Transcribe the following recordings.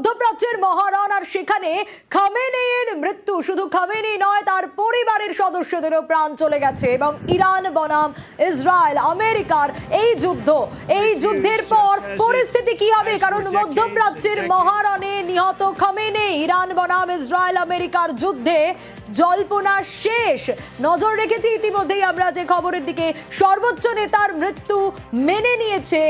মধ্যপ্রাচ্যের মহারণ, আর সেখানে খামেনেইর মৃত্যু। শুধু খামেনেই নয়, তার পরিবারের সদস্যদেরও প্রাণ চলে গেছে। এবং ইরান বনাম ইসরায়েল আমেরিকার এই যুদ্ধের পর পরিস্থিতি কি হবে? কারণ মধ্যপ্রাচ্যের মহারণে নিহত খামেনেই, ইরান বনাম ইসরায়েল আমেরিকার যুদ্ধে জল্পনা শেষ। নজর রেখেছি ইতিমধ্যেই আমরা যে খবরের দিকে, সর্বোচ্চ নেতার মৃত্যু মেনে নিয়েছে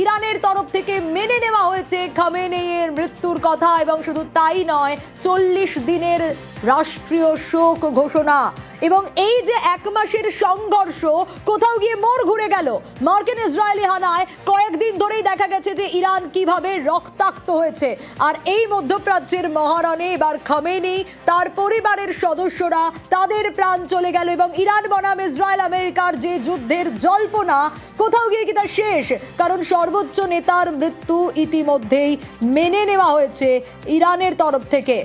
ইরানের তরফ থেকে মেনে নেওয়া হয়েছে খামেনেইয়ের মৃত্যুর কথা। এবং শুধু তাই নয়, 40 দিনের রাষ্ট্রীয় শোক ঘোষণা। এবং এই যে এক মাসের সংঘর্ষ কোথাও গিয়ে মোড় ঘুরে গেল। মার্কিন ইসরায়েলি হানায় কয়েকদিন ধরেই দেখা গেছে যে ইরান কিভাবে রক্তাক্ত হয়েছে। আর এই মধ্যপ্রাচ্যের মহারণে এবার খামেনেই, তার পরিবারের সদস্যরা, তাদের প্রাণ চলে গেল। এবং ইরান বনাম ইসরায়েল আমেরিকার যে যুদ্ধের জল্পনা, কোথাও গিয়ে কি তা শেষ? কারণ সর্বোচ্চ নেতার মৃত্যু ইতিমধ্যেই মেনে নেওয়া হয়েছে ইরানের তরফ থেকে।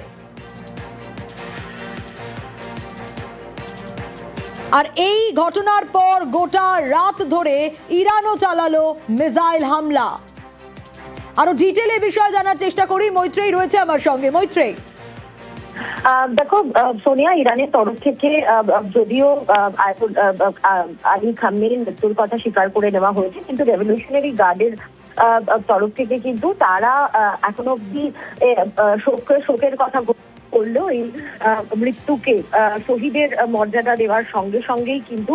আর এই ঘটনার পর গোটা রাত ধরে ইরানও চালালো মিসাইল হামলা। আরো ডিটেলে বিষয় জানার চেষ্টা করি। মৈত্রেয়ী রয়েছে আমার সঙ্গে। মৈত্রেয়ী, দেখো সোনিয়া, ইরানের তরফ থেকে যদিও আলী খামেনেইর মৃত্যুর কথা স্বীকার করে নেওয়া হয়েছে, কিন্তু রেভলিউশনারি গার্ডের তরফ থেকে কিন্তু তারা এখনো অব্দি শোকের কথা করলেও এই মৃত্যুকে শহীদের মর্যাদা দেওয়ার সঙ্গে সঙ্গেই কিন্তু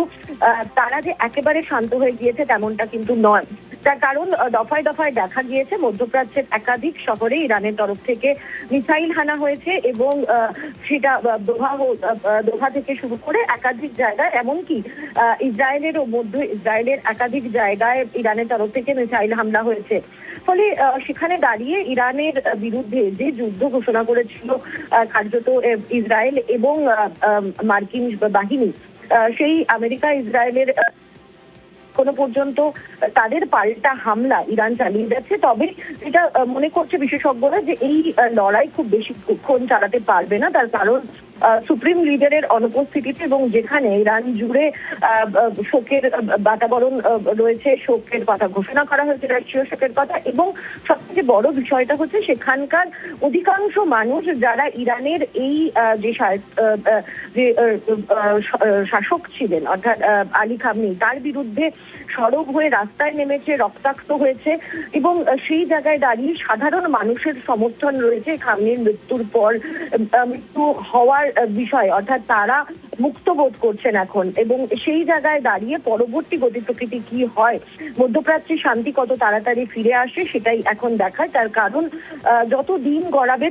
তারা যে একেবারে শান্ত হয়ে গিয়েছে তেমনটা কিন্তু নয়। তার কারণ দফায় দফায় দেখা গিয়েছে মধ্যপ্রাচ্যের একাধিক শহরে ইরানের তরফ থেকে মিসাইল হানা হয়েছে। এবং সেটা দোহা থেকে শুরু করে একাধিক জায়গায়, এমনকি ইসরায়েলের একাধিক জায়গায় ইরানের তরফ থেকে মিসাইল হামলা হয়েছে। ফলে সেখানে দাঁড়িয়ে ইরানের বিরুদ্ধে যে যুদ্ধ ঘোষণা করেছিল কার্যত ইসরায়েল এবং মার্কিন বাহিনী, সেই আমেরিকা ইসরায়েলের কোনো পর্যন্ত তাদের পাল্টা হামলা ইরান চালিয়ে যাচ্ছে। তবে এটা মনে করছে বিশেষজ্ঞরা যে এই লড়াই খুব বেশিক্ষণ চালাতে পারবে না। তার কারণ সুপ্রিম লিডারের অনুপস্থিতিতে এবং যেখানে ইরান জুড়ে শোকের বাতাবরণ রয়েছে, শোকের কথা ঘোষণা করা হয়েছে, রাষ্ট্রীয় শোকের কথা। এবং সবথেকে বড় বিষয়টা হচ্ছে সেখানকার অধিকাংশ মানুষ যারা ইরানের এই যে শাসক ছিলেন, অর্থাৎ আলী খামেনেই, তার বিরুদ্ধে সরব হয়ে রাস্তায় নেমেছে, রক্তাক্ত হয়েছে। এবং সেই জায়গায় দাঁড়িয়ে সাধারণ মানুষের সমর্থন রয়েছে খামেনেইর মৃত্যুর পর, মৃত্যু হওয়ার বিষয়, অর্থাৎ তারা মুক্ত বোধ করছেন এখন। এবং সেই জায়গায় দাঁড়িয়ে পরবর্তী গতি প্রকৃতি কি হয়, মধ্যপ্রাচ্যে শান্তি কত তাড়াতাড়ি ফিরে আসে, সেটাই এখন দেখার। তার কারণ যত দিন গড়াবে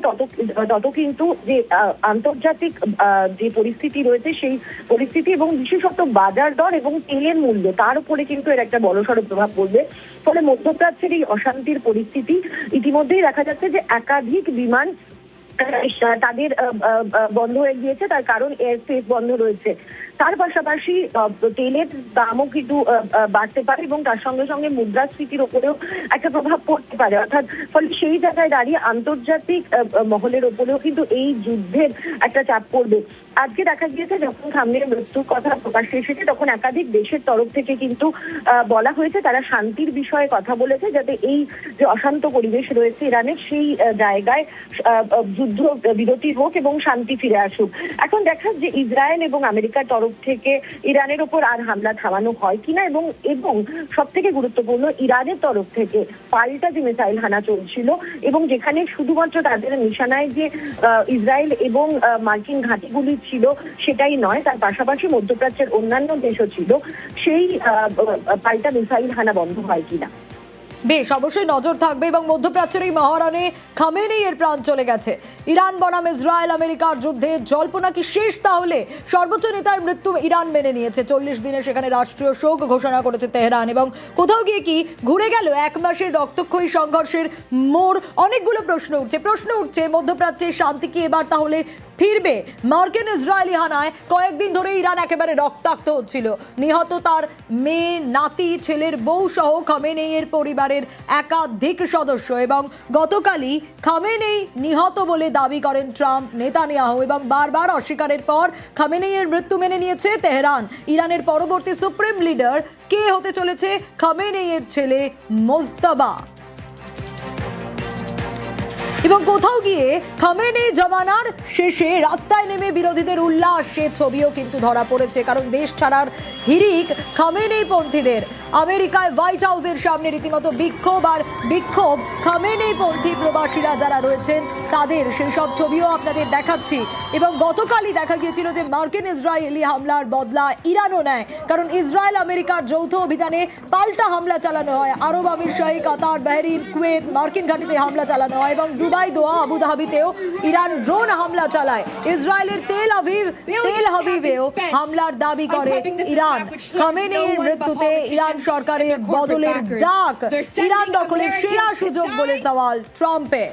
তত কিন্তু যে আন্তর্জাতিক যে পরিস্থিতি রয়েছে, সেই পরিস্থিতি এবং বিশেষত বাজার দর এবং তেলের মূল্য, তার উপরে কিন্তু এর একটা বড়সড় প্রভাব পড়বে। ফলে মধ্যপ্রাচ্যের এই অশান্তির পরিস্থিতি ইতিমধ্যেই দেখা যাচ্ছে যে একাধিক বিমান তাদের বন্ধ হয়ে গিয়েছে। তার কারণ এয়ারস্পেস বন্ধ রয়েছে। তার পাশাপাশি তেলের দামও কিন্তু বাড়তে পারে এবং তার সঙ্গে সঙ্গে মুদ্রাস্ফীতির ওপরেও একটা প্রভাব পড়তে পারে। অর্থাৎ ফলে সেই জায়গায় দাঁড়িয়ে আন্তর্জাতিক মহলের ওপরেও কিন্তু এই যুদ্ধের একটা চাপ পড়বে। আজকে দেখা গিয়েছে যখন খামেনেইর মৃত্যুর কথা প্রকাশ্যে এসেছে, তখন একাধিক দেশের তরফ থেকে কিন্তু বলা হয়েছে তারা শান্তির বিষয়ে কথা বলেছে, যাতে এই যে অশান্ত পরিবেশ রয়েছে ইরানের, সেই জায়গায় যুদ্ধ বিরতি হোক এবং শান্তি ফিরে আসুক। এখন দেখা যে ইসরায়েল এবং আমেরিকার তরফ থেকে ইরানের ওপর আর হামলা থামানো হয় কিনা, এবং সব থেকে গুরুত্বপূর্ণ ইরানের তরফ থেকে পাল্টা যে মিসাইল হানা চলছিল, এবং যেখানে শুধুমাত্র তাদের নিশানায় যে ইসরায়েল এবং মার্কিন ঘাঁটিগুলি ছিল সেটাই নয়, তার পাশাপাশি মধ্যপ্রাচ্যের অন্যান্য দেশও ছিল, সেই পাল্টা মিসাইল হানা বন্ধ হয় কিনা। বেশ, অবশ্যই নজর থাকবে। এবং মধ্যপ্রাচ্যের এই মহারণে খামেনেইয়ের প্রাণ চলে গেছে। ইরান বনাম ইসরায়েল আমেরিকার যুদ্ধে জল্পনা কি শেষ? তাহলে সর্বোচ্চ নেতার মৃত্যু ইরান মেনে নিয়েছে। 40 দিনে সেখানে রাষ্ট্রীয় শোক ঘোষণা করেছে তেহরান। এবং কোথাও গিয়ে কি ঘুরে গেল এক মাসের রক্তক্ষয়ী সংঘর্ষের মোড়? অনেকগুলো প্রশ্ন উঠছে মধ্যপ্রাচ্যের শান্তি কি এবার তাহলে ফিরবে? মার্কিন ইসরায়েলি হানায় কয়েকদিন ধরে ইরান একেবারে রক্তাক্ত হচ্ছিল। নিহত তার মেয়ে, নাতি, ছেলের বউ সহ খামেনেইয়ের পরিবারের একাধিক সদস্য। এবং গতকালই খামেনেই নিহত বলে দাবি করেন ট্রাম্প, নেতানিয়াহু। এবং বারবার অস্বীকারের পর খামেনেইয়ের মৃত্যু মেনে নিয়েছে তেহরান। ইরানের পরবর্তী সুপ্রিম লিডার কে হতে চলেছে? খামেনেইয়ের ছেলে মোজতবা। এবং কোথাও গিয়ে খামেনি জমানার শেষে রাস্তায় নেমে বিরোধীদের উল্লাস সে ছবিও কিন্তু ধরা পড়েছে, কারণ দেশ ছাড়ার হিড়িক খামেনি পন্থীদের। আমেরিকায় হোয়াইট হাউসের সামনে রীতিমতো বিক্ষোভ খামেনি পন্থী প্রবাসীরা যারা রয়েছেন তাদের, সেই সব ছবিও আপনাদের দেখাচ্ছি। এবং গতকালই দেখা গিয়েছিল যে মার্কিন ইসরায়েলি হামলার বদলা ইরানও নেয়, কারণ ইসরায়েল আমেরিকার যৌথ অভিযানে পাল্টা হামলা চালানো হয়। আরব আমিরশাহী, কাতার, বাহরিন, কুয়েত, মার্কিন ঘাঁটিতে হামলা চালানো হয় এবং দুবাই, দোহা, আবুধাবিতেও ইরান ড্রোন হামলা চালায়। ইসরায়েলের তেল আভিভেও হামলার দাবি করে ইরান। খামেনির মৃত্যুতে ইরান সরকারের বদলের ডাক ইরান দখলের সেরা সুযোগ বলে সওয়াল ট্রাম্পের।